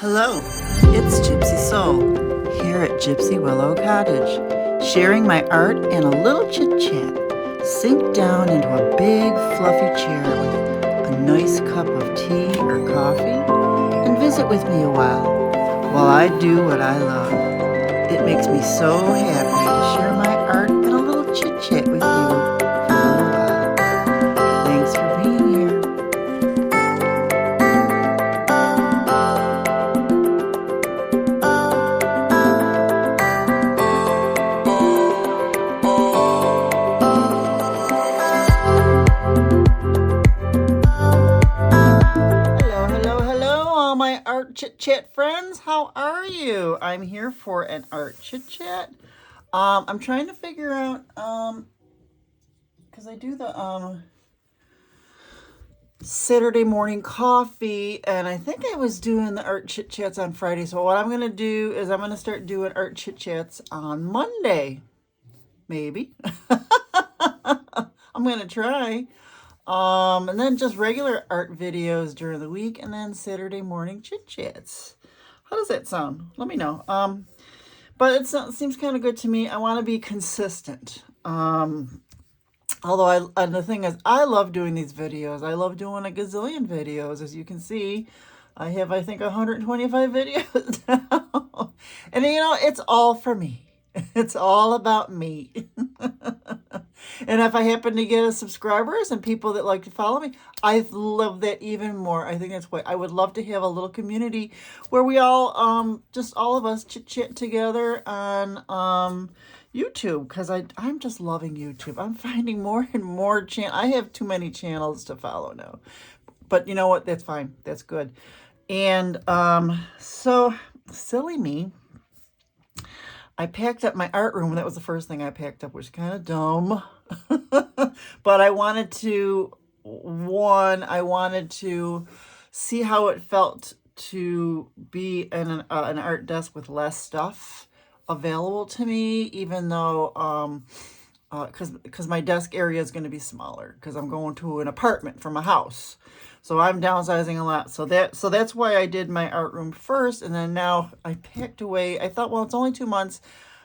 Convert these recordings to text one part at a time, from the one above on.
Hello, it's Gypsy Soul here at Gypsy Willow Cottage, sharing my art and a little chit chat. Sink down into a big fluffy chair with a nice cup of tea or coffee and visit with me a while I do what I love. It makes me so happy to share my art and a little chit chat with you for a little while. Thanks for being here. My art chit chat friends, how are you? I'm here for an art chit chat. I'm trying to figure out because I do the Saturday morning coffee, and I think I was doing the art chit chats on Friday. So what I'm gonna do is I'm gonna start doing art chit chats on Monday, maybe. I'm gonna try. And then just regular art videos during the week, and then Saturday morning chit chats. How does that sound? Let me know. But it seems kind of good to me. I want to be consistent. And the thing is, I love doing these videos. I love doing a gazillion videos. As you can see, I have, I think, 125 videos now. And it's all for me. It's all about me. And if I happen to get subscribers and people that like to follow me, I love that even more. I think that's what I would love to have, a little community where we all, just all of us chit chat together on YouTube, because I'm just loving YouTube. I'm finding more and more I have too many channels to follow now. But you know what? That's fine. That's good. And so silly me. I packed up my art room. That was the first thing I packed up, which is kind of dumb. But I wanted to see how it felt to be in an art desk with less stuff available to me, even though because my desk area is going to be smaller because I'm going to an apartment from a house. So I'm downsizing a lot. So that's why I did my art room first. And then now I packed away. I thought, well, it's only 2 months.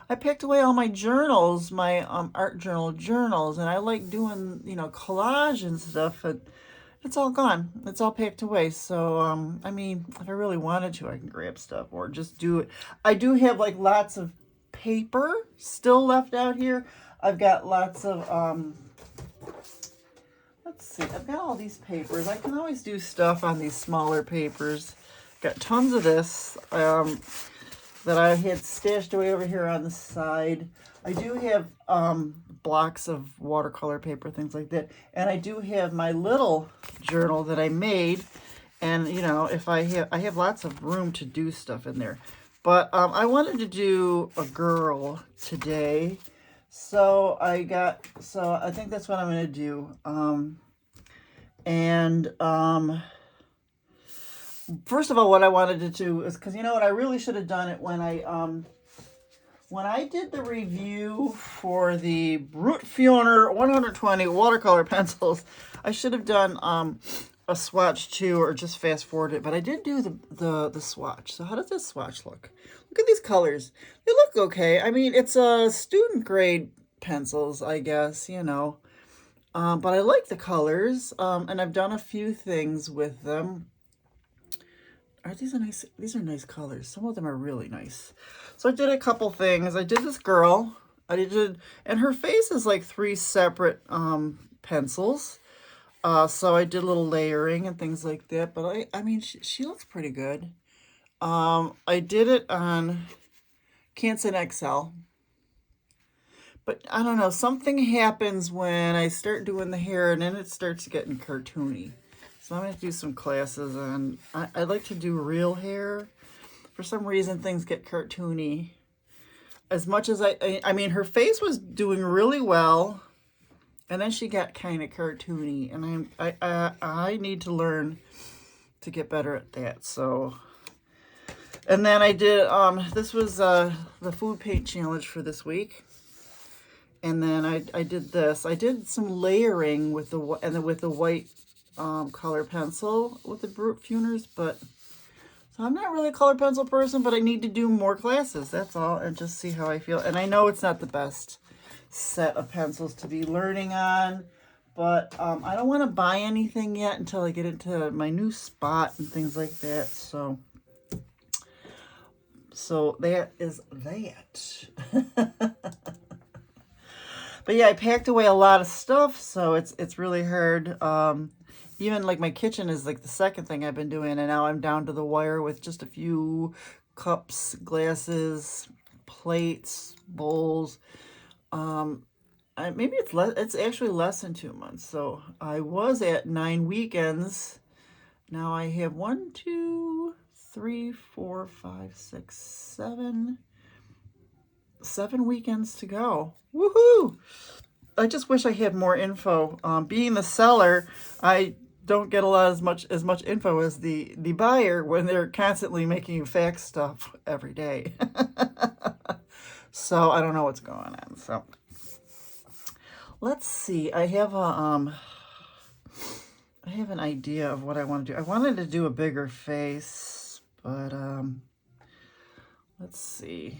I packed away all my journals, my art journals. And I like doing, collage and stuff. And it's all gone. It's all packed away. So, I mean, if I really wanted to, I can grab stuff or just do it. I do have like lots of paper still left out here. I've got lots of, let's see, I've got all these papers. I can always do stuff on these smaller papers. Got tons of this that I had stashed away over here on the side. I do have blocks of watercolor paper, things like that. And I do have my little journal that I made. And, if I have lots of room to do stuff in there. But I wanted to do a girl today. So I think that's what I'm going to do. First of all, what I wanted to do is, because you know what, I really should have done it when I did the review for the Brute Funer 120 watercolor pencils. I should have done a swatch too, or just fast forward it. But I did do the swatch. So how does this swatch look? Look at these colors. They look okay. I mean, it's a student grade pencils, I guess, but I like the colors, and I've done a few things with them. These are nice colors. Some of them are really nice. So I did a couple things. I did this girl. And her face is like 3 separate pencils. So I did a little layering and things like that. But I mean, she looks pretty good. I did it on Canson XL. But I don't know, something happens when I start doing the hair and then it starts getting cartoony. So I'm going to do some classes on, I like to do real hair. For some reason, things get cartoony. As much as I mean, her face was doing really well. And then she got kind of cartoony. And I need to learn to get better at that. So, and then I did, this was the food paint challenge for this week. And then I did this. I did some layering with the white color pencil with the Brute Funers, but So I'm not really a colored pencil person, but I need to do more classes. That's all, and just see how I feel. And I know it's not the best set of pencils to be learning on, but I don't want to buy anything yet until I get into my new spot and things like that. So that is that. But yeah, I packed away a lot of stuff, so it's really hard. Even like my kitchen is like the second thing I've been doing, and now I'm down to the wire with just a few cups, glasses, plates, bowls. Maybe it's less. It's actually less than 2 months. So I was at 9 weekends. Now I have 1, 2, 3, 4, 5, 6, 7 weekends to go. Woohoo! I just wish I had more info. Being the seller, I don't get a lot as much info as the buyer when they're constantly making you fax stuff every day. So I don't know what's going on. So let's see. I have an idea of what I want to do. I wanted to do a bigger face, but let's see.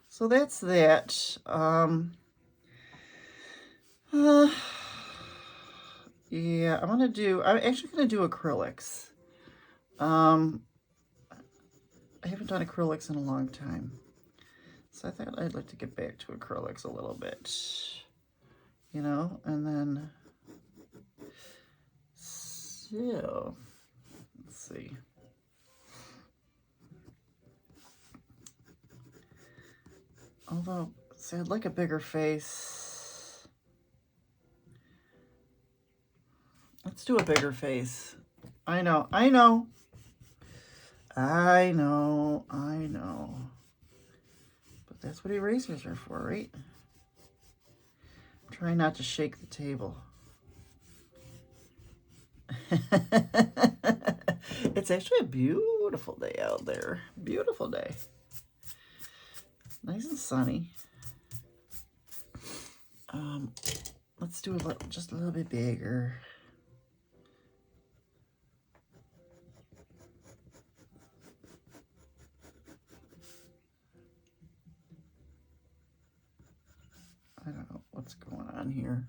So that's that. Yeah, I'm actually gonna do acrylics. I haven't done acrylics in a long time. So I thought I'd like to get back to acrylics a little bit, and then, so, let's see. Although, see, I'd like a bigger face. Let's do a bigger face. I know. But that's what erasers are for, right? Try not to shake the table. It's actually a beautiful day out there. Beautiful day. Nice and sunny. Let's do just a little bit bigger. I don't know what's going on here.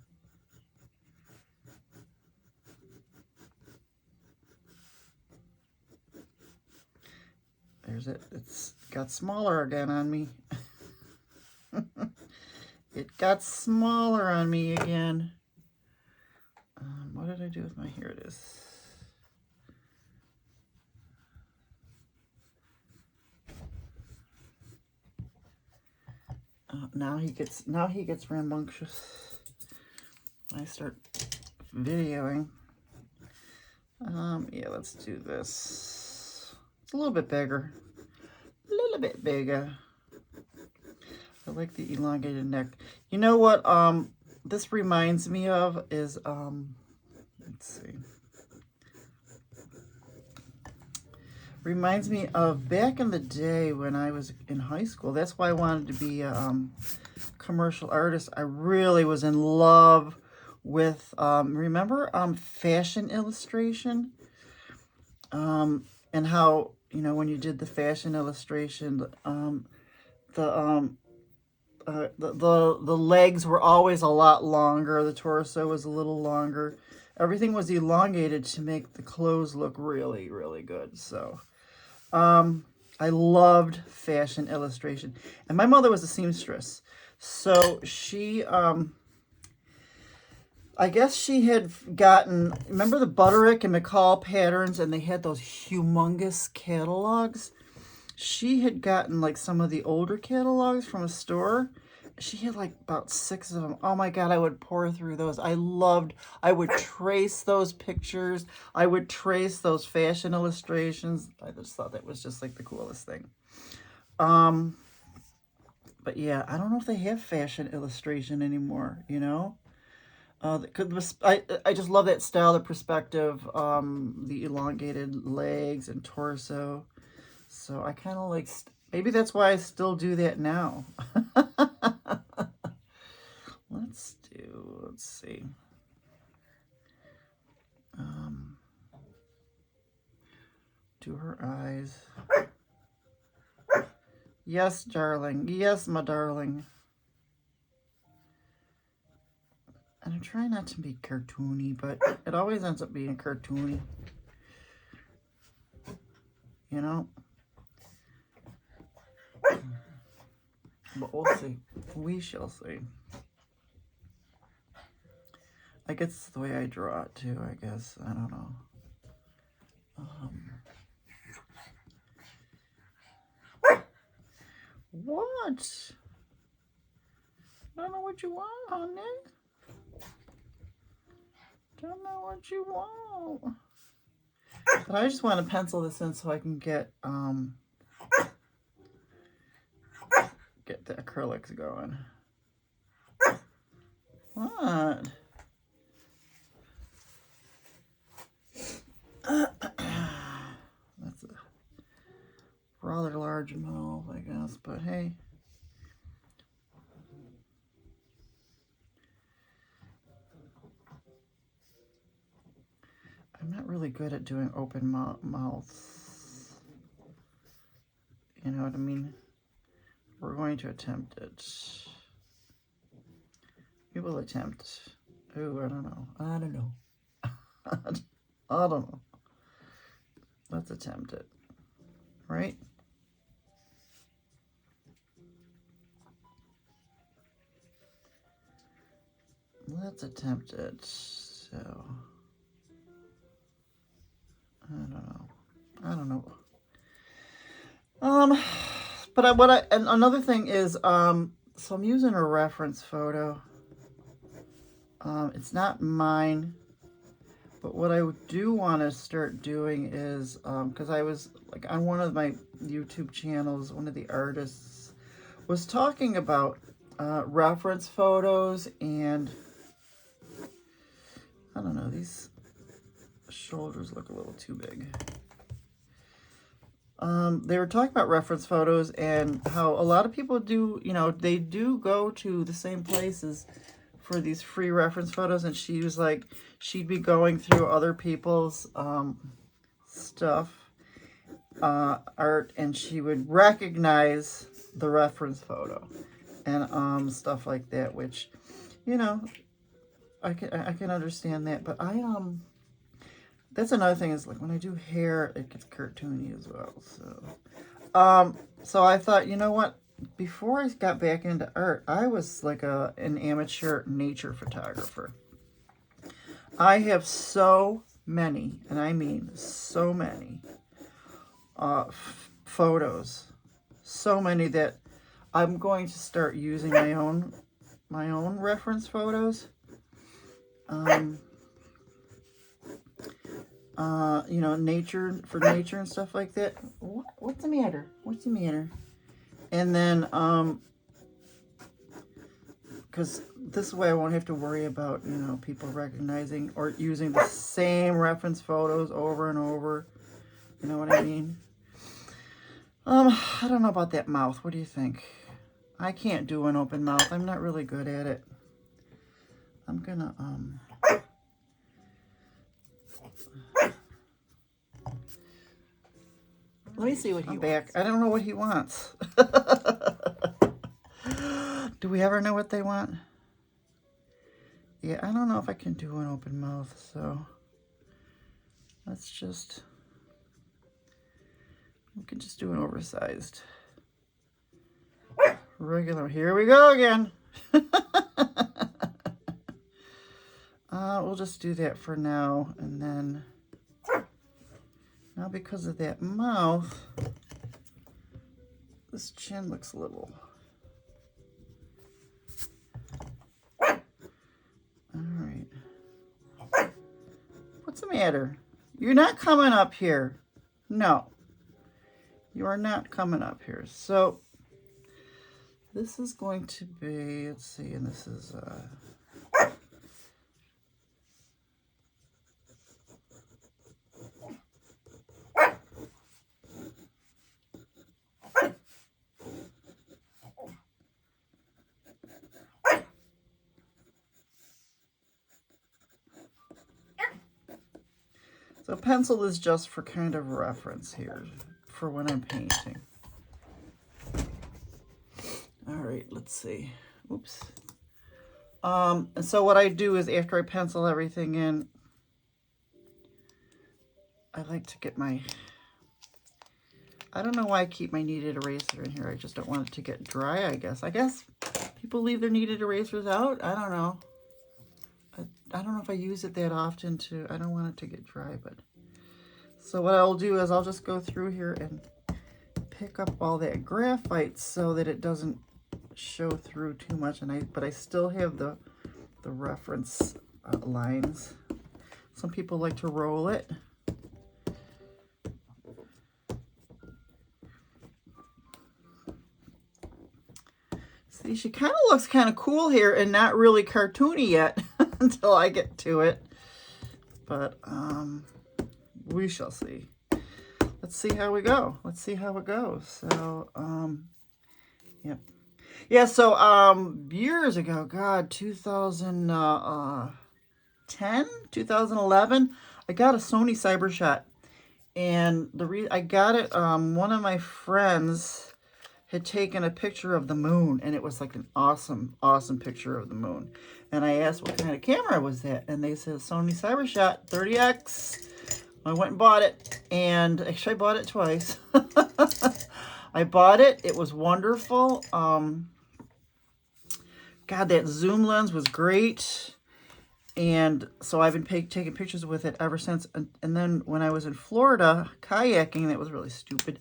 There's it. It's got smaller again on me. It got smaller on me again. What did I do with my, here it is. Now he gets rambunctious. I start videoing. Yeah, let's do this. It's a little bit bigger. A little bit bigger. I like the elongated neck. You know what this reminds me of is let's see. Reminds me of back in the day when I was in high school. That's why I wanted to be a commercial artist. I really was in love with, remember fashion illustration? And how, when you did the fashion illustration, the legs were always a lot longer. The torso was a little longer. Everything was elongated to make the clothes look really, really good. So I loved fashion illustration. And my mother was a seamstress. So she, I guess she had gotten, remember the Butterick and McCall patterns, and they had those humongous catalogs? She had gotten like some of the older catalogs from a store. She had like about 6 of them. Oh my God, I would pour through those. I would trace those pictures. I would trace those fashion illustrations. I just thought that was just like the coolest thing. But yeah, I don't know if they have fashion illustration anymore, I just love that style, the perspective, the elongated legs and torso. So I kind of like, maybe that's why I still do that now. Let's see. do her eyes. Yes, darling. Yes, my darling. And I'm trying not to be cartoony, but it always ends up being cartoony. You know? But we'll see. We shall see. I guess it's the way I draw it too, I guess. I don't know. What? I don't know what you want, honey. Don't know what you want. But I just want to pencil this in so I can get the acrylics going. What? That's a rather large mouth, I guess, but hey. I'm not really good at doing open mouths. You know what I mean? We're going to attempt it. We will attempt. Oh, I don't know. I don't know. I don't know. Let's attempt it. Right? Let's attempt it. So, I don't know. I don't know. But and another thing is, so I'm using a reference photo. It's not mine, but what I do want to start doing is, because I was like on one of my YouTube channels, one of the artists was talking about reference photos, and I don't know, these shoulders look a little too big. They were talking about reference photos and how a lot of people do, you know, they do go to the same places for these free reference photos. And she was like, she'd be going through other people's stuff, art, and she would recognize the reference photo and stuff like that, which, you know, I can understand that. But that's another thing is, like, when I do hair, it gets cartoony as well. So I thought, you know what? Before I got back into art, I was like an amateur nature photographer. I have so many, and I mean so many, photos. So many that I'm going to start using my own reference photos. You know, nature and stuff like that. What's the matter? What's the matter? And then, because this way I won't have to worry about, you know, people recognizing or using the same reference photos over and over. You know what I mean? I don't know about that mouth. What do you think? I can't do an open mouth. I'm not really good at it. I'm gonna, let me see what he wants. I don't know what he wants. Do we ever know what they want? Yeah, I don't know if I can do an open mouth, so let's just, we can just do an oversized. Regular, here we go again. We'll just do that for now, and then, now because of that mouth, this chin looks a little, alright. What's the matter? You're not coming up here. No. You are not coming up here. So, this is going to be, let's see, and this is, So pencil is just for kind of reference here for when I'm painting. All right, let's see. Oops. And so what I do is after I pencil everything in, I like to get my, I don't know why I keep my kneaded eraser in here. I just don't want it to get dry, I guess. I guess people leave their kneaded erasers out. I don't know. I don't know if I use it that often to, I don't want it to get dry, but. So what I'll do is I'll just go through here and pick up all that graphite so that it doesn't show through too much, but I still have the reference lines. Some people like to roll it. See, she kind of looks kind of cool here and not really cartoony yet until I get to it. But we shall see. Let's see how we go. Let's see how it goes. So, yep. Yeah, so years ago, God, 2010, 2011, I got a Sony CyberShot. And I got it, one of my friends had taken a picture of the moon, and it was like an awesome, awesome picture of the moon. And I asked what kind of camera was that, and they said Sony CyberShot 30X. I went and bought it, and actually I bought it twice. I bought it. It was wonderful. God, that zoom lens was great. And so I've been taking pictures with it ever since. And then when I was in Florida kayaking, that was really stupid,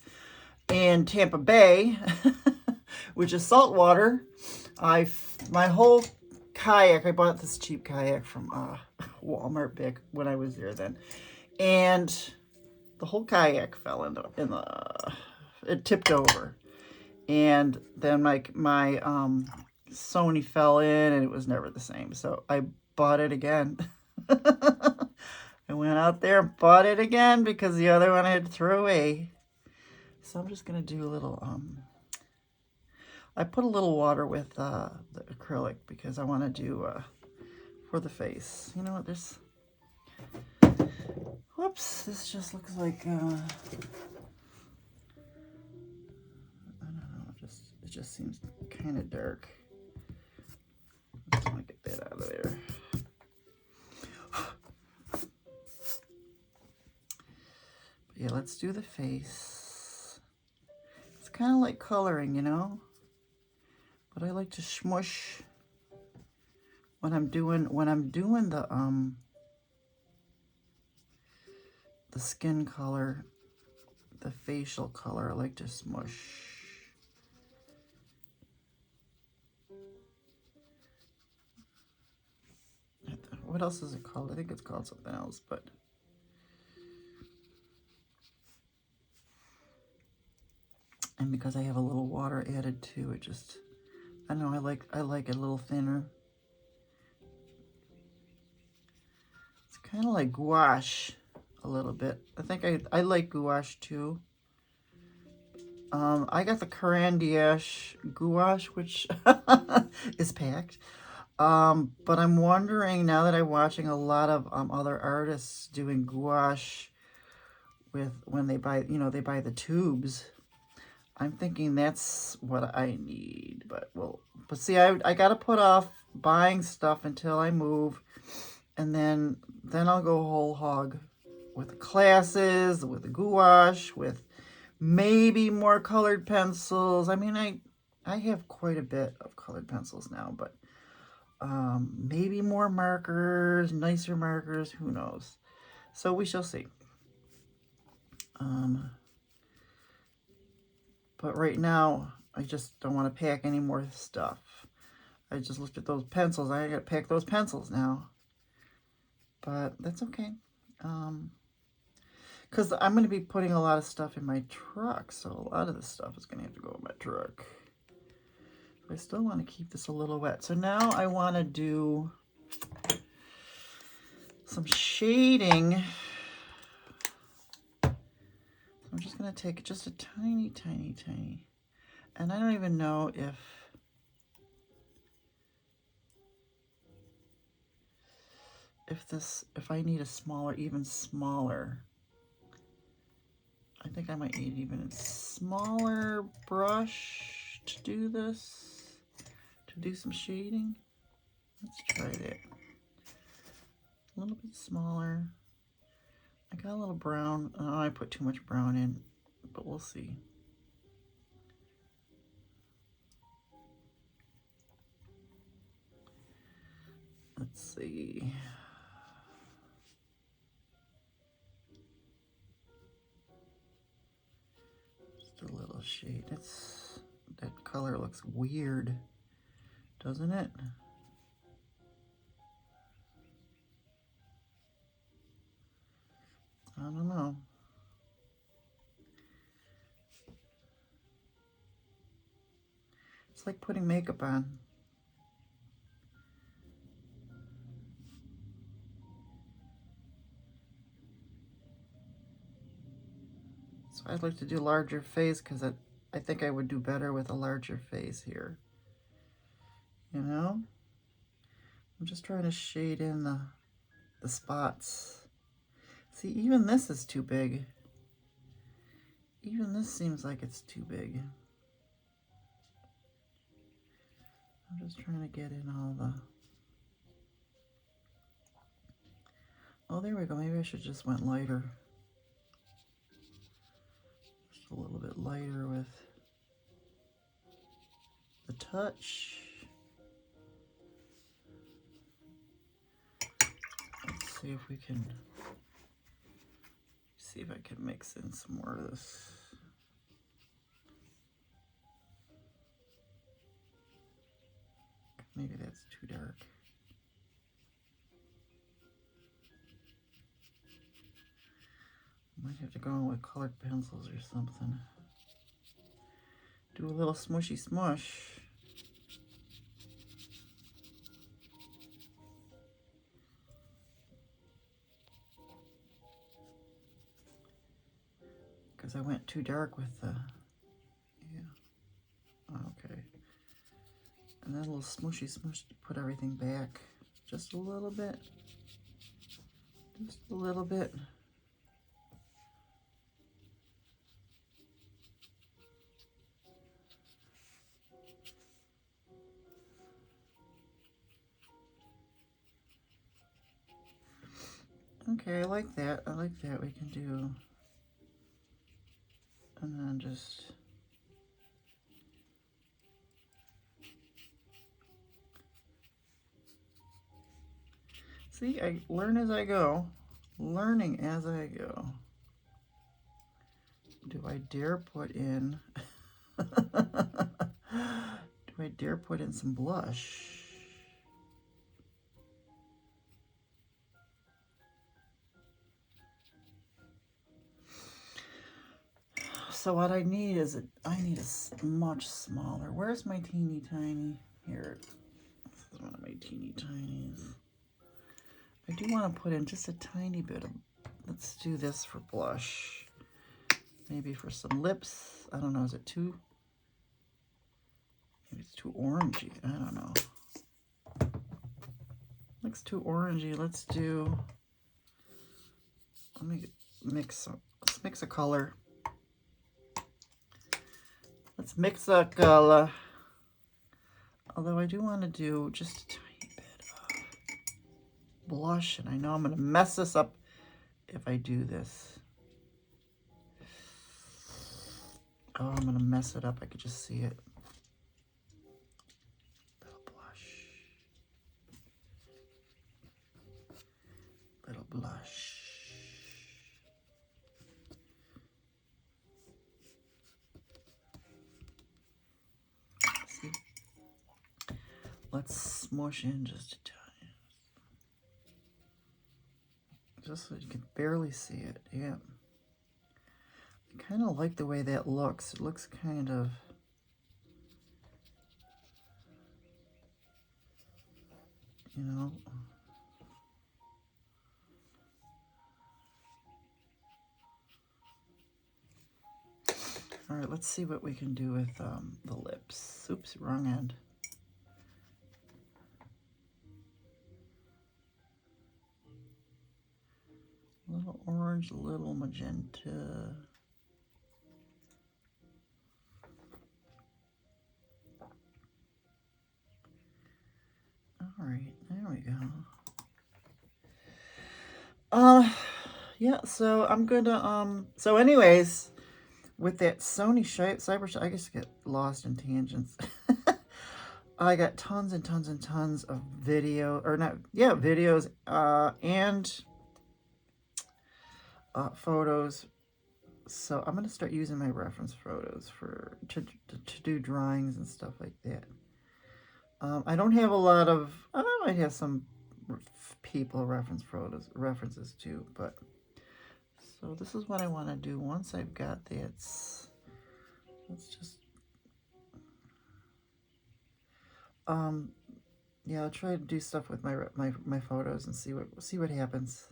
in Tampa Bay, which is saltwater, my whole kayak, I bought this cheap kayak from Walmart back when I was there then. And the whole kayak fell it tipped over. And then my Sony fell in, and it was never the same. So I bought it again. I went out there and bought it again because the other one I had to throw away. So I'm just going to do a little, I put a little water with the acrylic because I want to do for the face. You know what, whoops, this just looks like, I don't know, it just seems kind of dark. I just want to get that out of there. But yeah, let's do the face. It's kind of like coloring, you know? But I like to smush when I'm doing the skin color, the facial color. I like to smush. What else is it called? I think it's called something else, but and because I have a little water added too, it just, I don't know, I like it a little thinner. It's kind of like gouache a little bit. I think I like gouache too. I got the Caran d'Ache gouache, which is packed. But I'm wondering, now that I'm watching a lot of other artists doing gouache when they buy, they buy the tubes. I'm thinking that's what I need, but see, I got to put off buying stuff until I move, and then I'll go whole hog with the classes, with the gouache, with maybe more colored pencils. I mean, I have quite a bit of colored pencils now, but maybe more markers, nicer markers, who knows? So we shall see. But right now, I just don't want to pack any more stuff. I just looked at those pencils. I got to pack those pencils now. But that's okay. Because I'm going to be putting a lot of stuff in my truck. So a lot of this stuff is going to have to go in my truck. But I still want to keep this a little wet. So now I want to do some shading. I'm just going to take just a tiny, tiny, tiny. And I don't even know if I need a smaller, even smaller. I think I might need even a smaller brush to do this, to do some shading. Let's try that. A little bit smaller. I got a little brown. Oh, I put too much brown in, but we'll see. Let's see. Just a little shade. That color looks weird, doesn't it? I don't know. It's like putting makeup on. So I'd like to do larger face because I think I would do better with a larger face here. You know? I'm just trying to shade in the spots. See, even this is too big. Even this seems like it's too big. I'm just trying to get in all the... Oh, there we go. Maybe I should just went lighter. Just a little bit lighter with the touch. Let's see if we can... See if I can mix in some more of this. Maybe that's too dark. Might have to go in with colored pencils or something. Do a little smushy smush. Because I went too dark with the... Yeah. Okay. And then a little smushy smush to put everything back. Just a little bit. Just a little bit. Okay, I like that. I like that. We can do... And then just... See, I learn as I go. Learning as I go. Do I dare put in... Do I dare put in some blush? So what I need is I need a much smaller. Where's my teeny tiny? Here. This is one of my teeny tinies. I do want to put in just a tiny bit of... Let's do this for blush. Maybe for some lips. I don't know. Is it too... Maybe it's too orangey. I don't know. Looks too orangey. Let's do... Let me mix... Let's mix a color. Let's mix a color. Although I do want to do just a tiny bit of blush, and I know I'm going to mess this up if I do this. Oh, I'm going to mess it up. I could just see it. Little blush. Little blush. See? Let's smush in just a tiny. Just so you can barely see it. Yeah. I kind of like the way that looks. It looks kind of... You know... All right, let's see what we can do with the lips. Oops, wrong end. A little orange, a little magenta. All right, there we go. Yeah, so I'm gonna, so anyways, with that Sony Cybershot, I just get lost in tangents. I got tons and tons and tons of video, or not, yeah, videos, and photos. So I'm gonna start using my reference photos to do drawings and stuff like that. I don't have a lot of, I might have some people references too, but so this is what I want to do once I've got that. Let's just, yeah, I'll try to do stuff with my photos and see what happens.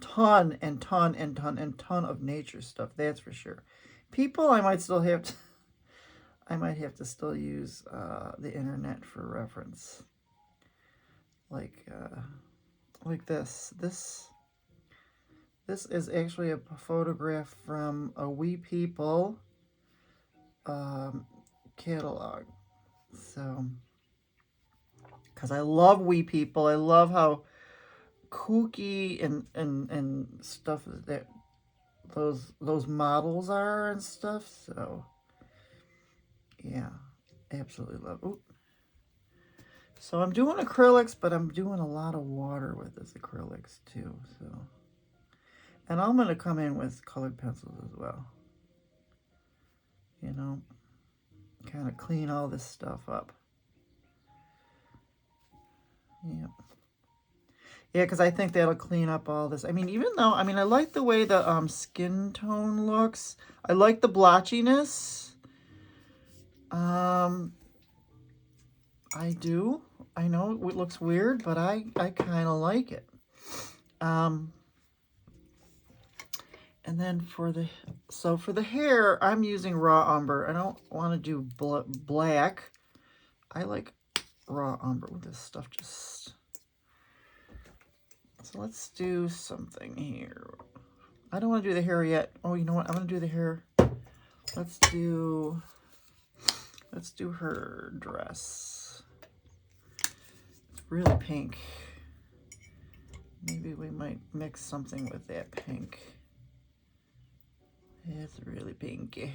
Ton and ton and ton and ton of nature stuff, that's for sure. People, I might still have to, I might have to still use the internet for reference. Like this. This is actually a photograph from a We People catalog. So, because I love We People, I love how kooky and stuff that those models are and stuff. So, yeah, absolutely love. Ooh. So I'm doing acrylics, but I'm doing a lot of water with this acrylics too. So, and I'm going to come in with colored pencils as well. You know, kind of clean all this stuff up. Yep. Yeah, because I think that'll clean up all this. I mean, even though, I mean, I like the way the skin tone looks. I like the blotchiness. I do. I know it looks weird, but I kind of like it. And then for the hair, I'm using raw umber. I don't want to do black. I like raw umber. With this stuff just... So let's do something here. I don't want to do the hair yet. Oh, you know what? I'm going to do the hair. Let's do her dress. It's really pink. Maybe we might mix something with that pink. It's really pinky.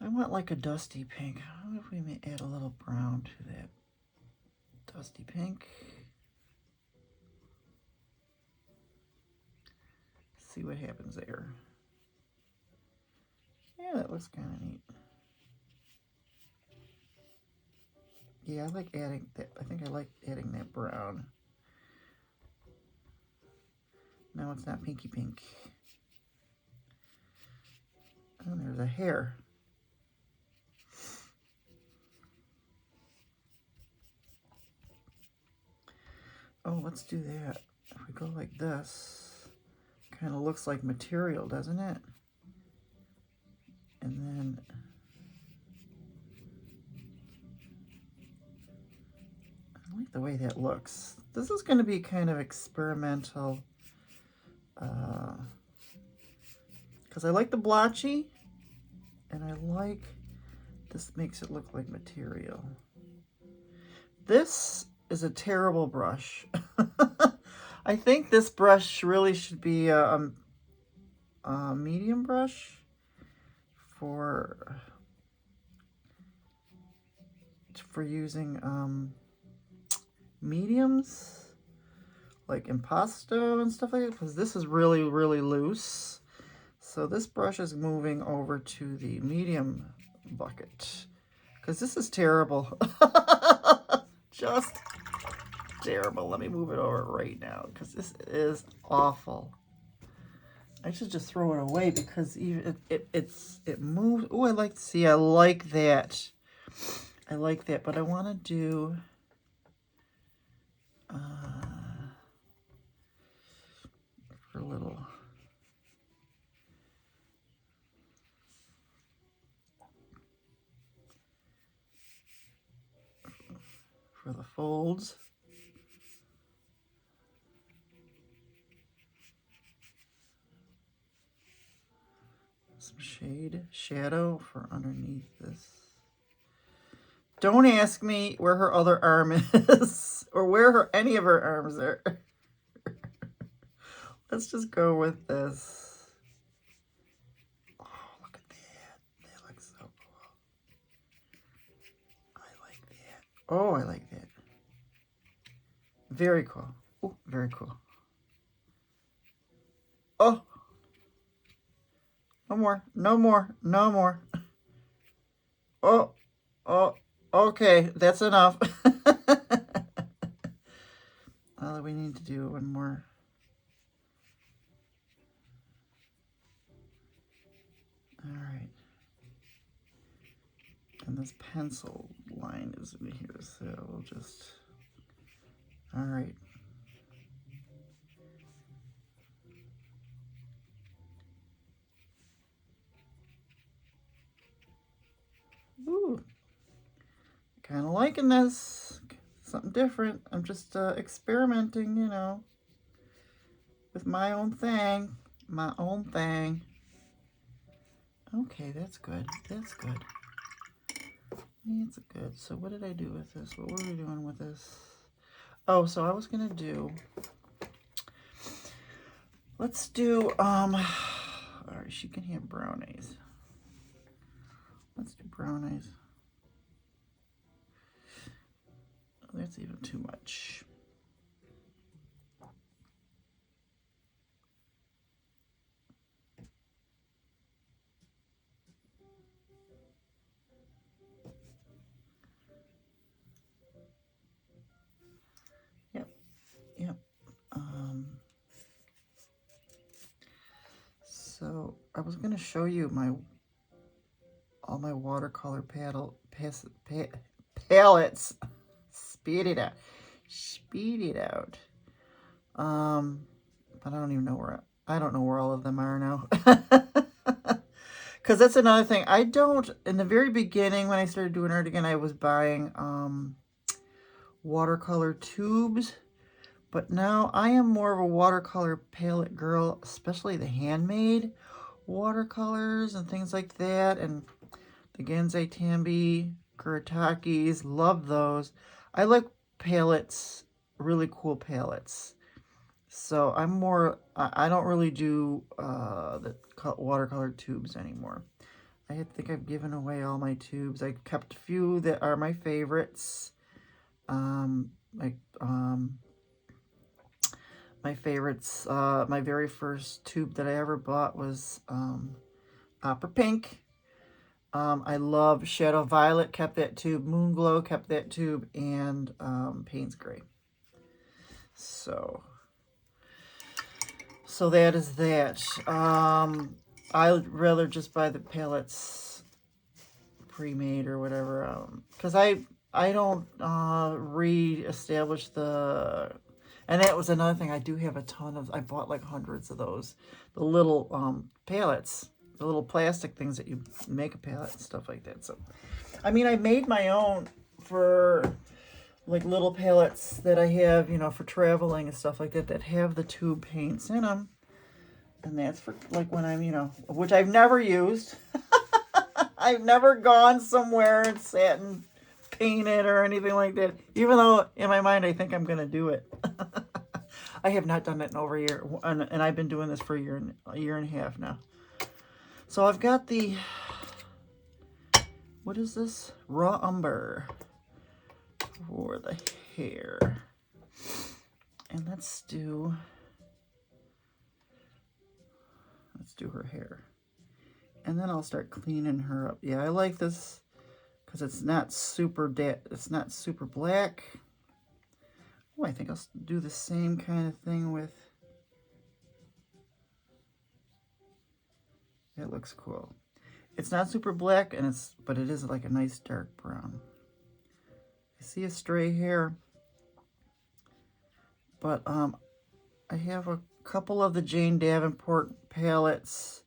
I want like a dusty pink. I wonder if we may add a little brown to that dusty pink. See what happens there. Yeah, that looks kind of neat. Yeah, I like adding that. I think I like adding that brown. No, it's not pinky pink. Oh, there's a hair. Oh, let's do that. If we go like this, kind of looks like material, doesn't it? And then I like the way that looks. This is going to be kind of experimental. Because I like the blotchy, and I like this makes it look like material. This is a terrible brush. I think this brush really should be a medium brush for using mediums like impasto and stuff like that, because this is really, really loose. So this brush is moving over to the medium bucket, because this is terrible. Just terrible. Let me move it over right now, because this is awful. I should just throw it away, because even it moves. Oh, I like that. I like that, but I want to do for a little. For the folds. some shadow for underneath this. Don't ask me where her other arm is or where any of her arms are. Let's just go with this. Oh, look at that. That looks so cool. I like that. Oh, I like that. Very cool. Oh, very cool. Oh. No more. No more. No more. Oh. Oh. Okay. That's enough. We need to do one more. All right. And this pencil line is in here, so we'll just... All right. Ooh. Kind of liking this. Something different. I'm just experimenting, you know, with my own thing. My own thing. Okay, that's good. That's good. That's good. So what did I do with this? What were we doing with this? Oh, so I was going to do... Let's do... All right, she can have brownies. Let's do brownies. That's even too much. Yep, yep. So I was going to show you all my watercolor palettes. Speed it out. Speed it out. But I don't even know I don't know where all of them are now. Because that's another thing. I don't, in the very beginning when I started doing art again, I was buying watercolor tubes. But now I am more of a watercolor palette girl, especially the handmade watercolors and things like that. And the Gansai Tambi, Kuritakis, love those. I like palettes, really cool palettes. So I'm more, I don't really do the watercolor tubes anymore. I think I've given away all my tubes. I kept a few that are my favorites. My favorites, my very first tube that I ever bought was Opera Pink. I love Shadow Violet, kept that tube. Moonglow, kept that tube. And Payne's Gray. So that is that. I'd rather just buy the palettes pre-made or whatever. Because I don't re-establish the... And that was another thing. I do have a ton of... I bought like hundreds of those. The little palettes. The little plastic things that you make a palette and stuff like that. So, I mean, I made my own for... like little palettes that I have, you know, for traveling and stuff like that, that have the tube paints in them. And that's for like when I'm, you know, which I've never used. I've never gone somewhere and sat and painted or anything like that. Even though in my mind I think I'm going to do it. I have not done it in over a year. And I've been doing this for a year and a half now. So I've got the, what is this? Raw Umber for the hair. And let's do her hair. And then I'll start cleaning her up. Yeah, I like this because it's not super black. Oh, I think I'll do the same kind of thing with... That looks cool. It's not super black, but it is like a nice dark brown. I see a stray hair, but I have a couple of the Jane Davenport palettes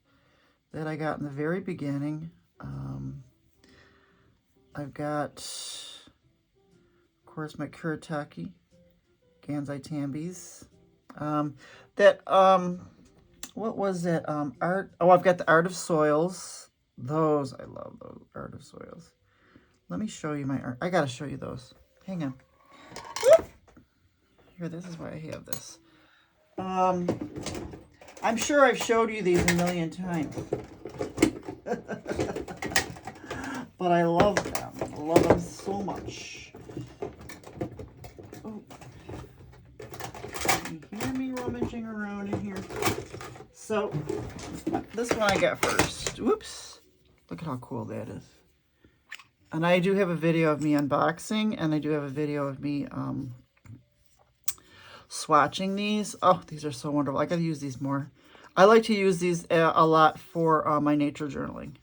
that I got in the very beginning. I've got, of course, my Kuretake Gansai Tambis. what was it? Art. Oh, I've got the Art of Soils. Those, I love those Art of Soils. Let me show you my art. I gotta show you those. Hang on. Here, this is why I have this. I'm sure I've showed you these a million times. But I love them. I love them so much. Oh. You hear me rummaging around in here? So, this one I got first. Whoops. Look at how cool that is. And I do have a video of me unboxing, and I do have a video of me swatching these. Oh, these are so wonderful. I got to use these more. I like to use these a lot for my nature journaling.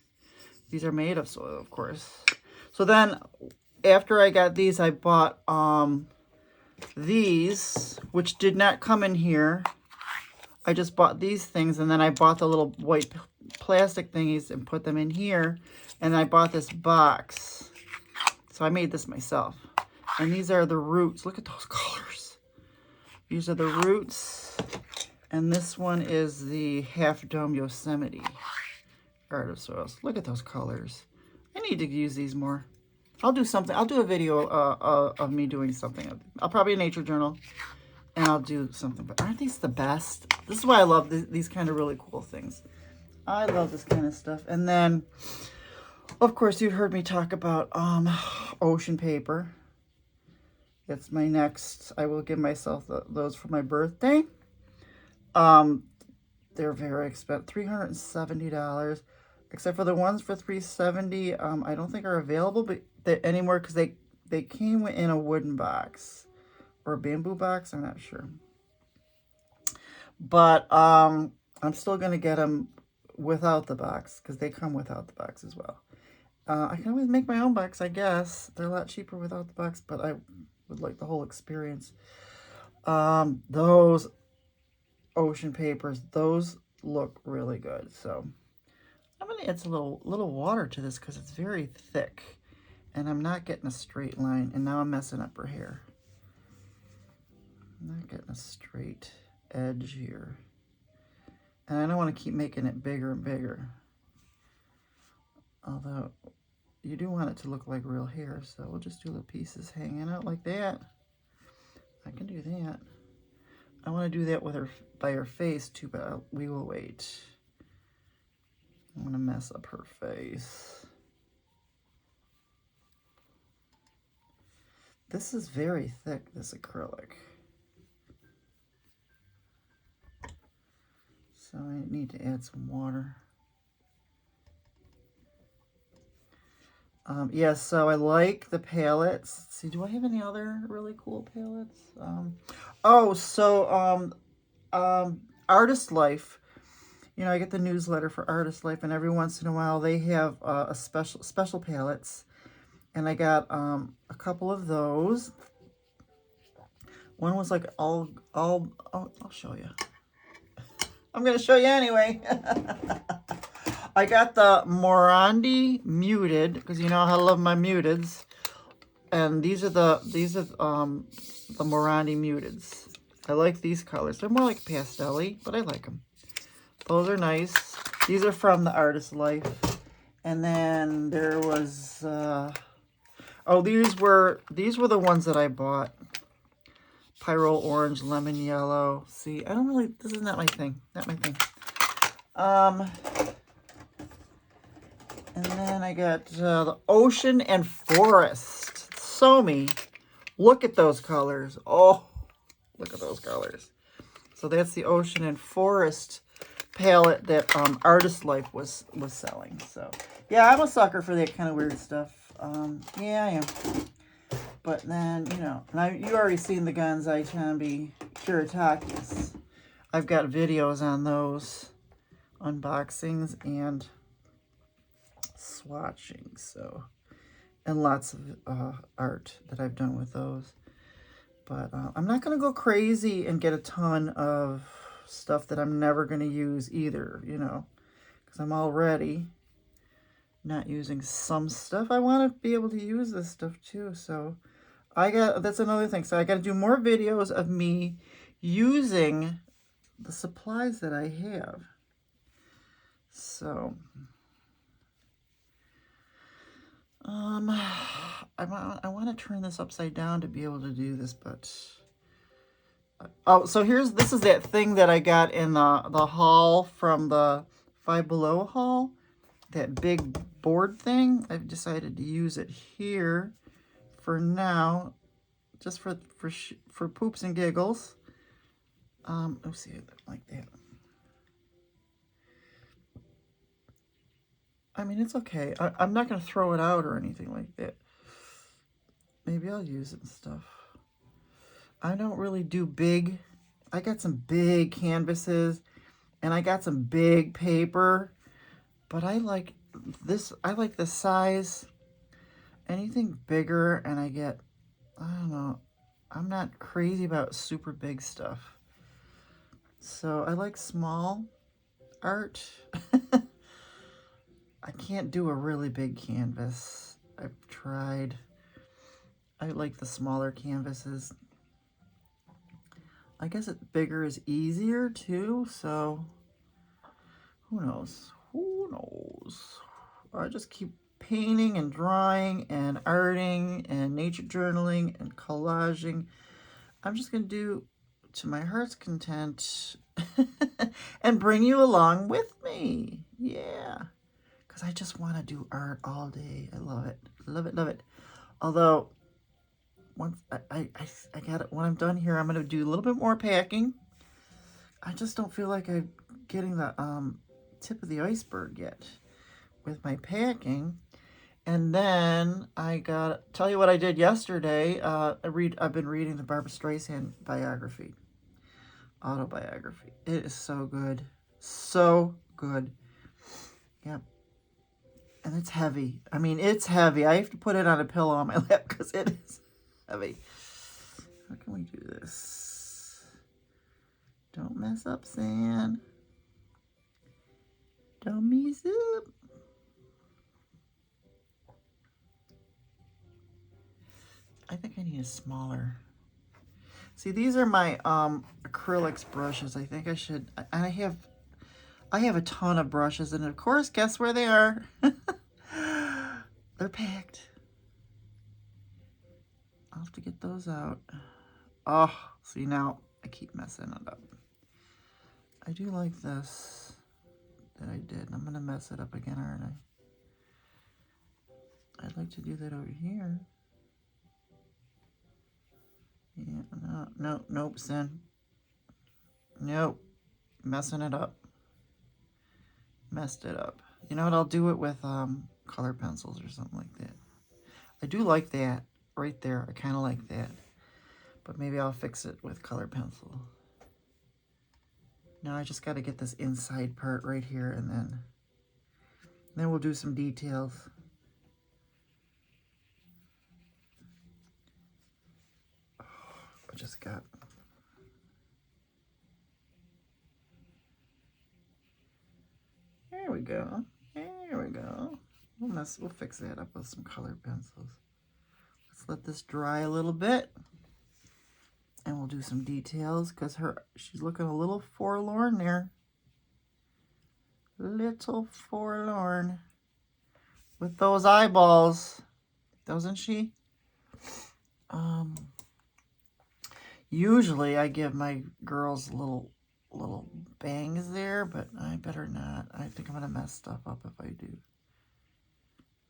These are made of soil, of course. So then, after I got these, I bought these, which did not come in here. I just bought these things, and then I bought the little white plastic thingies and put them in here. And I bought this box. So I made this myself. And these are the roots. Look at those colors. These are the roots. And this one is the Half Dome Yosemite Art of Soils. Look at those colors. I need to use these more. I'll do something. I'll do a video of me doing something. I'll probably a nature journal. And I'll do something. But aren't these the best? This is why I love these kind of really cool things. I love this kind of stuff. And then, of course, you've heard me talk about ocean paper. That's my next. I will give myself those for my birthday. They're very expensive, $370. Except for the ones for $370, I don't think are available anymore because they came in a wooden box or a bamboo box. I'm not sure. But I'm still gonna get them without the box because they come without the box as well. I can always make my own box, I guess. They're a lot cheaper without the box, but I would like the whole experience. Those ocean papers, those look really good. So I'm gonna add some little water to this because it's very thick, and I'm not getting a straight line. And now I'm messing up her hair. I'm not getting a straight edge here, and I don't want to keep making it bigger and bigger. Although you do want it to look like real hair, so we'll just do the pieces hanging out like that. I can do that. I want to do that with her by her face too, but we will wait. I'm going to mess up her face. This is very thick, this acrylic. So I need to add some water. Yeah, so I like the palettes. Let's see, do I have any other really cool palettes? Artist Life. You know, I get the newsletter for Artist Life, and every once in a while they have a special palettes. And I got a couple of those. One was like oh, I'll show you. I'm going to show you anyway. I got the Morandi Muted, because you know how I love my muteds. And these are the Morandi Muteds. I like these colors. They're more like pastel-y, but I like them. Those are nice. These are from the Artist Life. And then there was these were the ones that I bought. Pyrrole Orange, Lemon Yellow. See, this is not my thing. Not my thing. And then I got the Ocean and Forest. So me. Look at those colors. Oh, look at those colors. So that's the Ocean and Forest palette that Artist Life was selling. So yeah, I'm a sucker for that kind of weird stuff. Yeah, I am. But then, you know, you already seen the Gonzai Tambi Kiratakis. I've got videos on those unboxings and swatching, so, and lots of art that I've done with those. But I'm not going to go crazy and get a ton of stuff that I'm never going to use either, you know, because I'm already not using some stuff. I want to be able to use this stuff too, so that's another thing. So I got to do more videos of me using the supplies that I have. So, I want to turn this upside down to be able to do this, but oh, so this is that thing that I got in the haul from the Five Below haul, that big board thing. I've decided to use it here for now, just for poops and giggles. Let's see, like that. I mean, it's okay. I'm not going to throw it out or anything like that. Maybe I'll use it and stuff. I don't really do big. I got some big canvases and I got some big paper, but I like this. I like the size. Anything bigger and I don't know. I'm not crazy about super big stuff. So I like small art. I can't do a really big canvas. I've tried. I like the smaller canvases. I guess bigger is easier too, so who knows? Who knows? I just keep painting and drawing and arting and nature journaling and collaging. I'm just going to do to my heart's content and bring you along with me. Yeah. Because I just want to do art all day. I love it. Love it, love it. Although, once I got it, when I'm done here, I'm going to do a little bit more packing. I just don't feel like I'm getting the tip of the iceberg yet with my packing. And then tell you what I did yesterday. I've been reading the Barbara Streisand autobiography. It is so good. So good. Yep. And it's heavy. I mean, it's heavy. I have to put it on a pillow on my lap because it is heavy. How can we do this? Don't mess up, San. Don't mess up. I think I need a smaller. See, these are my acrylics brushes. I think I should. I have a ton of brushes, and of course, guess where they are? They're packed. I'll have to get those out. Oh, see, now I keep messing it up. I do like this that I did. I'm going to mess it up again, aren't I? I'd like to do that over here. Yeah, nope, Sin. Nope. Messing it up. Messed it up. You know what? I'll do it with color pencils or something like that. I do like that right there. I kind of like that. But maybe I'll fix it with color pencil. Now I just got to get this inside part right here, and then we'll do some details. I just got... There we go. There we go. We'll fix that up with some color pencils. Let's let this dry a little bit. And we'll do some details because she's looking a little forlorn there. Little forlorn. With those eyeballs. Doesn't she? Usually I give my girls little bangs there, but I better not. I think I'm going to mess stuff up if I do.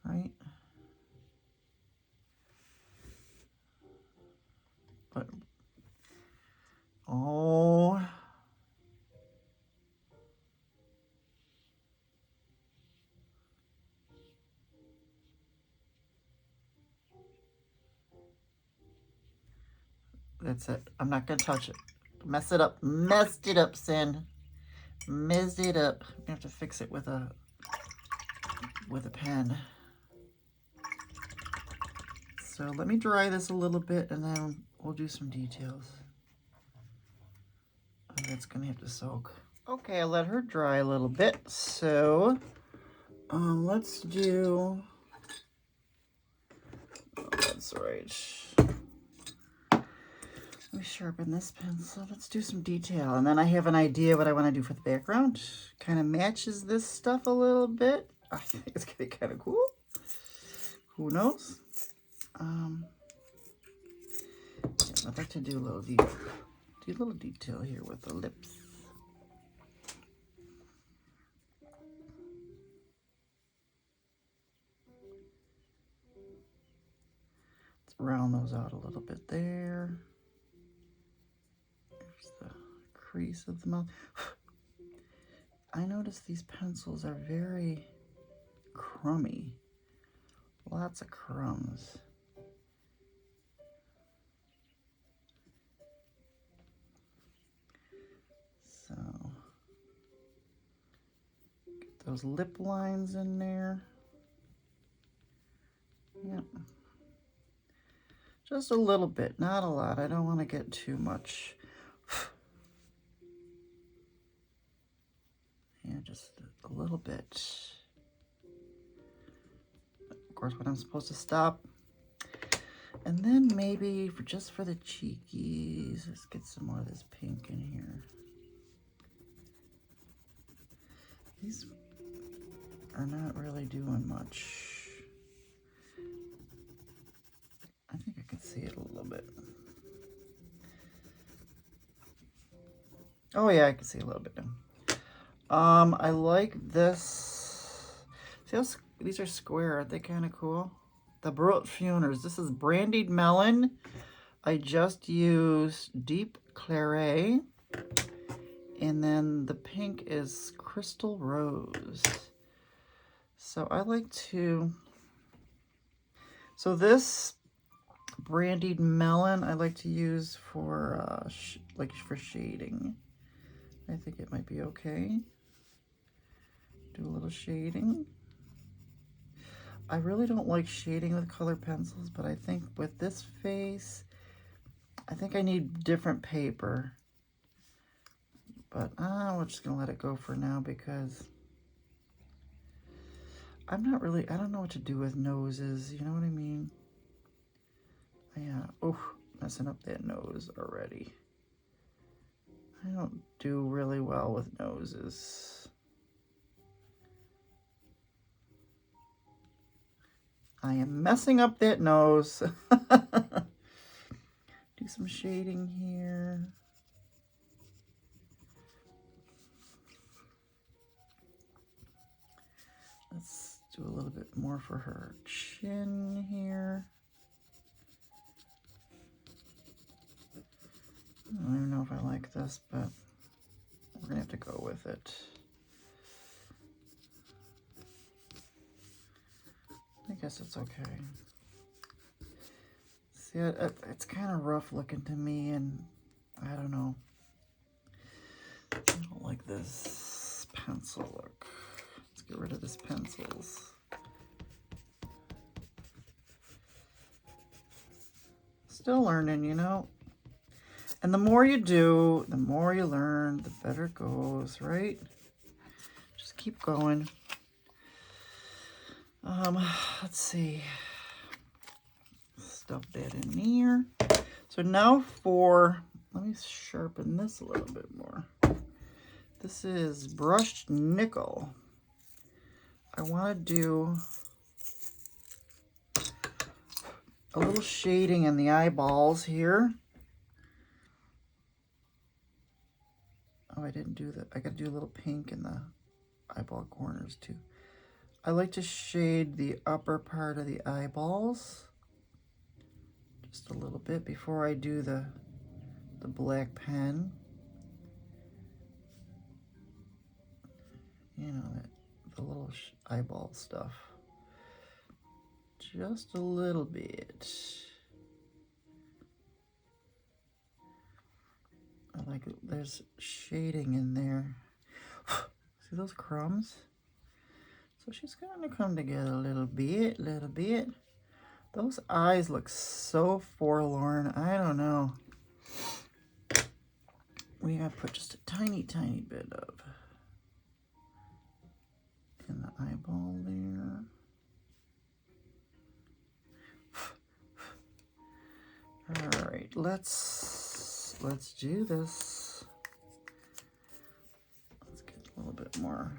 Right? But, oh. That's it. I'm not going to touch it. Mess it up. Messed it up, Sin. Messed it up. I'm going to have to fix it with a pen. So let me dry this a little bit and then we'll do some details. Oh, that's going to have to soak. Okay, I let her dry a little bit. So let's do... Oh, that's right. Let me sharpen this pencil. Let's do some detail. And then I have an idea what I want to do for the background. Kind of matches this stuff a little bit. I think it's going to be kind of cool. Who knows? Yeah, I'd like to do a little detail here with the lips. Let's round those out a little bit there. There's the crease of the mouth. I notice these pencils are very crummy. Lots of crumbs. So, get those lip lines in there. Yep. Just a little bit, not a lot. I don't want to get too much. Yeah, just a little bit. Of course, when I'm supposed to stop. And then maybe just for the cheekies, let's get some more of this pink in here. These are not really doing much. I think I can see it a little bit. Oh yeah, I can see a little bit now. I like this. See how these are square? Aren't they kind of cool? The Brut Funers. This is Brandied Melon. I just used Deep Claret. And then the pink is Crystal Rose. So I like to... So this Brandied Melon I like to use for for shading. I think it might be okay. Do a little shading. I really don't like shading with colored pencils, but I think with this face, I think I need different paper. But we're just gonna let it go for now because I don't know what to do with noses, you know what I mean? Yeah, oh, messing up that nose already. I don't do really well with noses. I am messing up that nose. Do some shading here. Let's do a little bit more for her chin here. I don't even know if I like this, but we're gonna have to go with it. I guess it's okay. See, it's kind of rough looking to me, and I don't know. I don't like this pencil look. Let's get rid of this pencils. Still learning, you know. And the more you do, the more you learn, the better it goes, right? Just keep going. Let's see. Stuff that in here. So now let me sharpen this a little bit more. This is brushed nickel. I want to do a little shading in the eyeballs here. Oh, I didn't do that. I got to do a little pink in the eyeball corners too. I like to shade the upper part of the eyeballs just a little bit before I do the black pen. You know, the little eyeball stuff. Just a little bit. I like it. There's shading in there. See those crumbs? So she's going to come together a little bit, Those eyes look so forlorn. I don't know. We gotta put just a tiny, tiny bit of in the eyeball there. All right, let's Let's do this. Let's get a little bit more.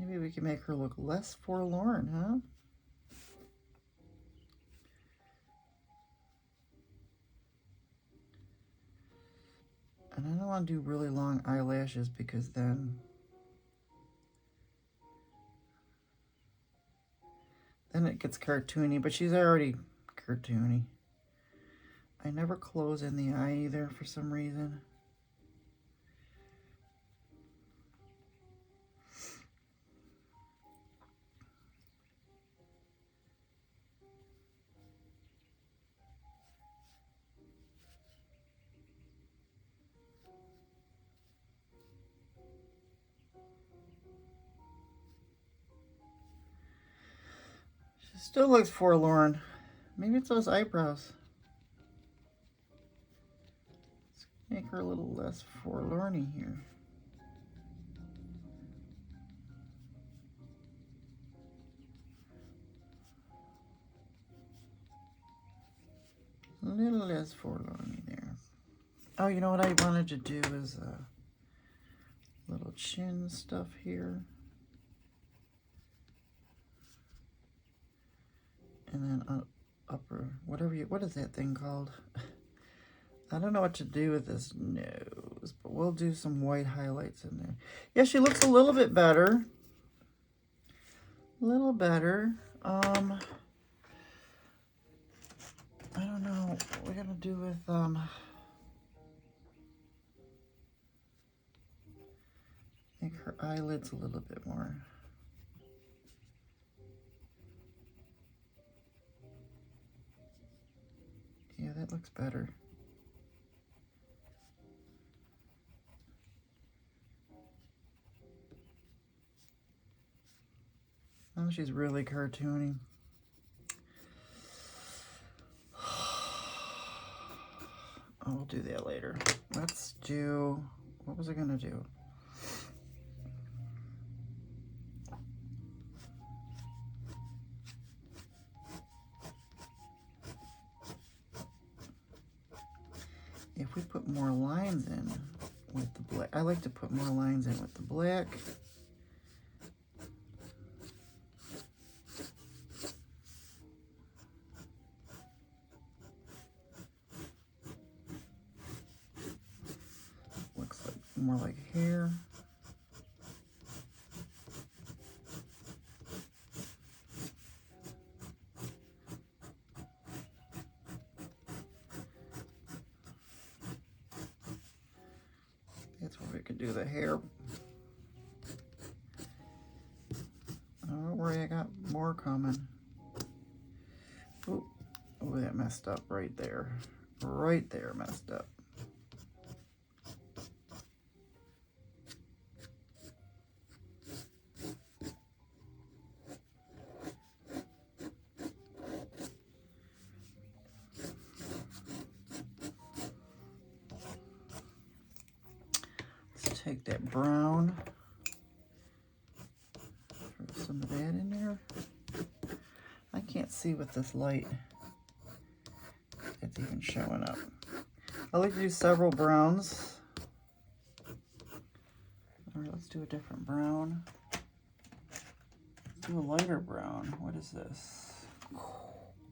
Maybe we can make her look less forlorn, huh? And I don't want to do really long eyelashes because then it gets cartoony, but she's already cartoony. I never close in the eye either for some reason. She still looks forlorn. Maybe it's those eyebrows. Let's make her a little less forlorny here. A little less forlorny there. Oh, you know what I wanted to do is little chin stuff here. And then upper, what is that thing called? I don't know what to do with this nose, but we'll do some white highlights in there. Yeah, she looks a little bit better. A little better. I don't know what we're gonna do with make her eyelids a little bit more. Yeah, that looks better. Oh, she's really cartoony. I'll do that later. Let's do, what was I gonna do? If we put more lines in with the black, I like to put more lines in with the black. Looks like more like hair. That's where we could do the hair. Oh, where I got more coming. Oh, that messed up right there. Right there messed up. Let's take that brown. Throw some of that in there. I can't see with this light. It's even showing up. I like to do several browns. All right, let's do a different brown. Let's do a lighter brown. What is this?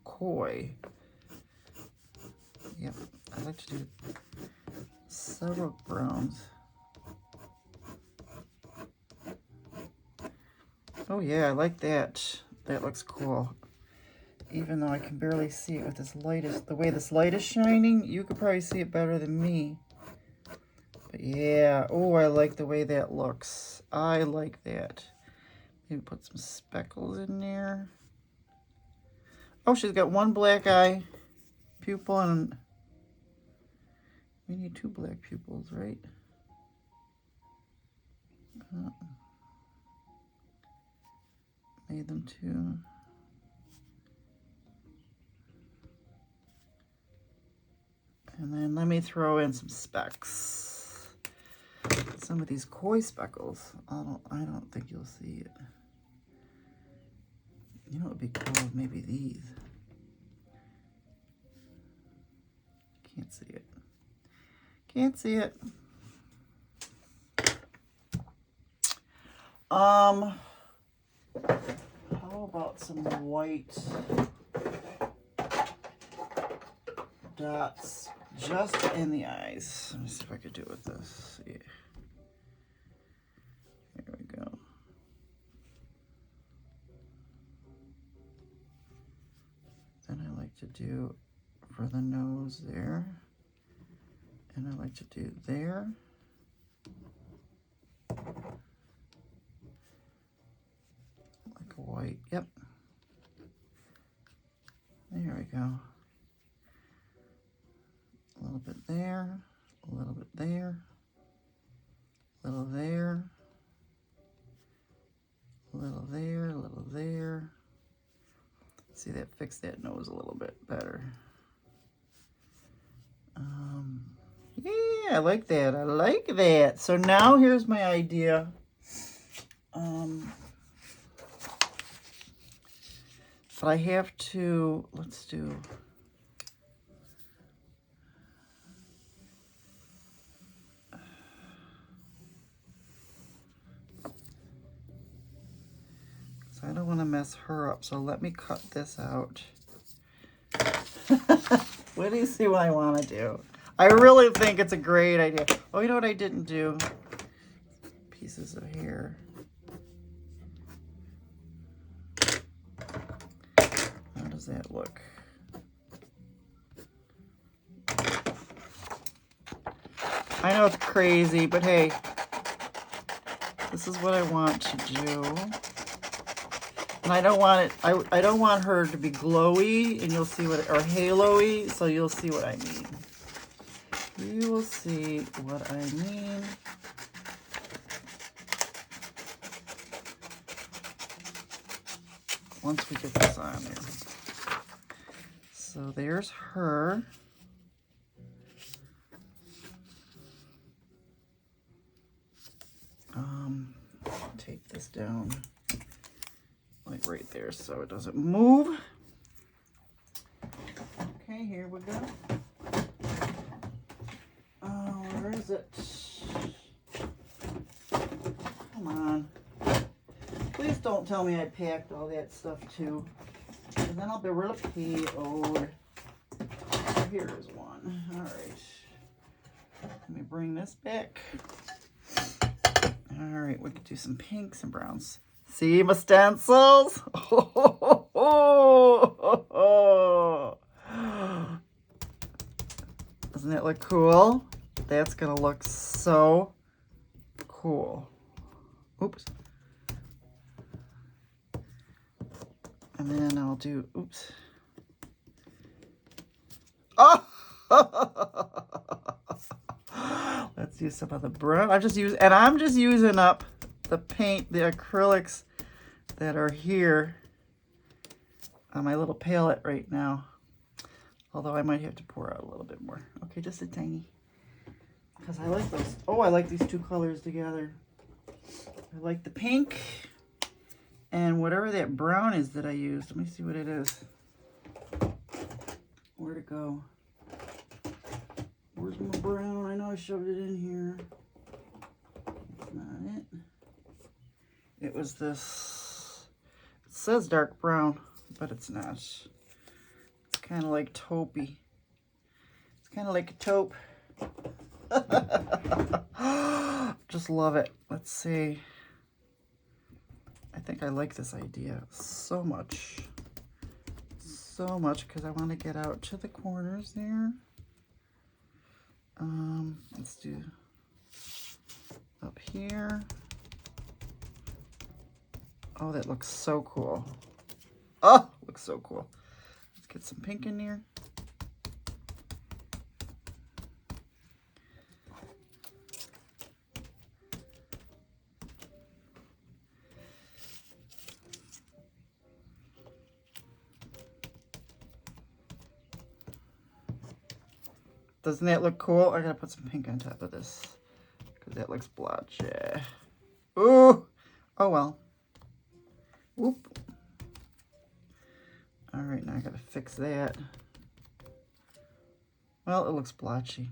Koi. Yep, I like to do several browns. Oh yeah, I like that. That looks cool. Even though I can barely see it with this light, the way this light is shining, you could probably see it better than me. But yeah, oh, I like the way that looks. I like that. Maybe put some speckles in there. Oh, she's got one black eye pupil, and we need two black pupils, right? Made them two. And then let me throw in some specks. Some of these koi speckles. I don't think you'll see it. You know what would be cool? Maybe these. Can't see it. Can't see it. How about some white dots just in the eyes? Let me see if I could do it with this. See. There we go. Then I like to do for the nose there. And I like to do there. Like a white, yep. There we go. A little bit there, a little bit there, a little there, a little there, a little there. See, that fixed that nose a little bit better. Yeah, I like that. I like that. So now here's my idea. But I have to, let's do, so I don't want to mess her up. So let me cut this out. What do you see what I want to do? I really think it's a great idea. Oh, you know what I didn't do? Pieces of hair. How does that look? I know it's crazy, but hey, this is what I want to do. And I don't want it, I don't want her to be glowy, and you'll see what, or halo-y, so you'll see what I mean. You will see what I mean. Once we get this on there. So there's her. Take this down like right there so it doesn't move. Okay, here we go. Where is it? Come on. Please don't tell me I packed all that stuff too. And then I'll be really PO'd. Here is one. All right. Let me bring this back. All right, we could do some pinks and browns. See my stencils? Doesn't it look cool? That's gonna look so cool. Oops. And then I'll do, oops. Oh! Let's use some of the brown. I'm just using up the paint, the acrylics that are here on my little palette right now. Although I might have to pour out a little bit more. Okay, just a tiny. Because I like those. Oh, I like these two colors together. I like the pink and whatever that brown is that I used. Let me see what it is. Where'd it go? Where's my brown? I know I shoved it in here. That's not it. It was this, it says dark brown, but it's not. It's kind of like taupey. It's kind of like a taupe. Just love it. Let's see. I think I like this idea so much. So much because I want to get out to the corners there. Let's do up here. Oh, that looks so cool. Oh, looks so cool. Let's get some pink in here. Doesn't that look cool? I gotta put some pink on top of this because that looks blotchy. Ooh, oh well. Whoop. All right, now I gotta fix that. Well, it looks blotchy.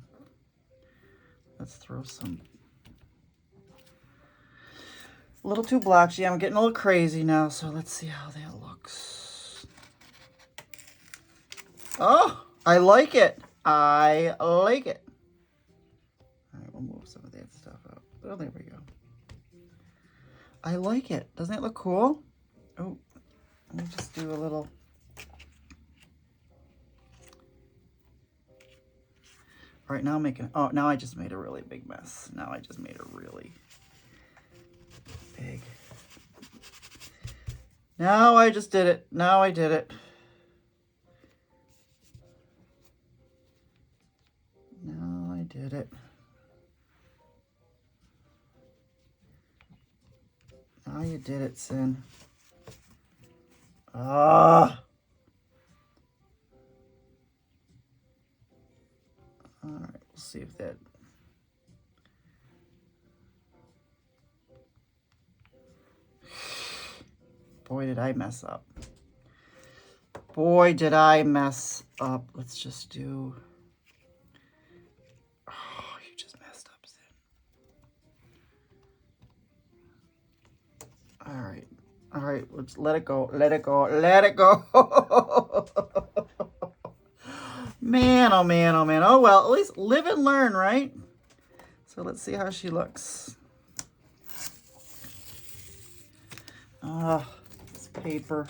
Let's throw some. A little too blotchy. I'm getting a little crazy now, so let's see how that looks. Oh, I like it. I like it. All right, we'll move some of that stuff out. Oh, there we go. I like it. Doesn't it look cool? Oh, let me just do a little. All right, now I'm making, oh, now I just made a really big mess. Now I just made a really big. Now I just did it. Now I did it. Now I did it. Now you did it, Sin. Ah. All right, we'll see if that. Boy, did I mess up. Boy, did I mess up. Let's just do. Oh, you just messed up, Sin. All right. All right, let's let it go. Let it go. Let it go. Man, oh man, oh man. Oh well, at least live and learn, right? So let's see how she looks. Ah, this paper.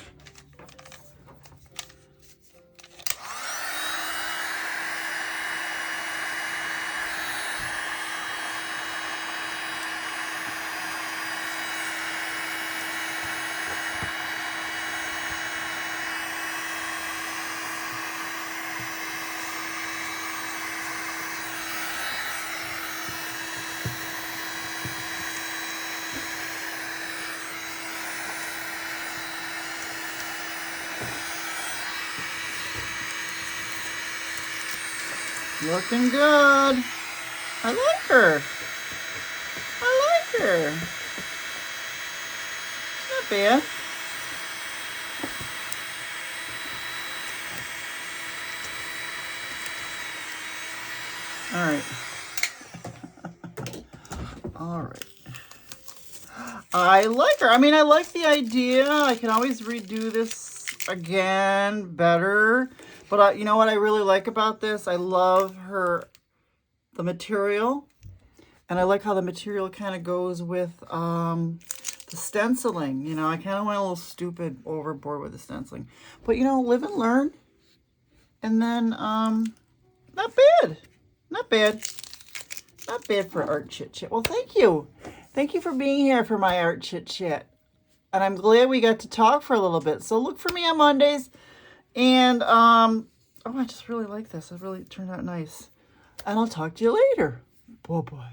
Looking good. I like her. I like her. Not bad. All right. All right. I like her. I mean, I like the idea. I can always redo this again better. But you know what I really like about this? I love the material. And I like how the material kind of goes with the stenciling. You know, I kind of went a little stupid overboard with the stenciling. But, you know, live and learn. And then, not bad. Not bad. Not bad for Art Chit Chat. Well, thank you. Thank you for being here for my Art Chit Chat. And I'm glad we got to talk for a little bit. So look for me on Mondays. And, oh, I just really like this. It really turned out nice. And I'll talk to you later. Bye-bye.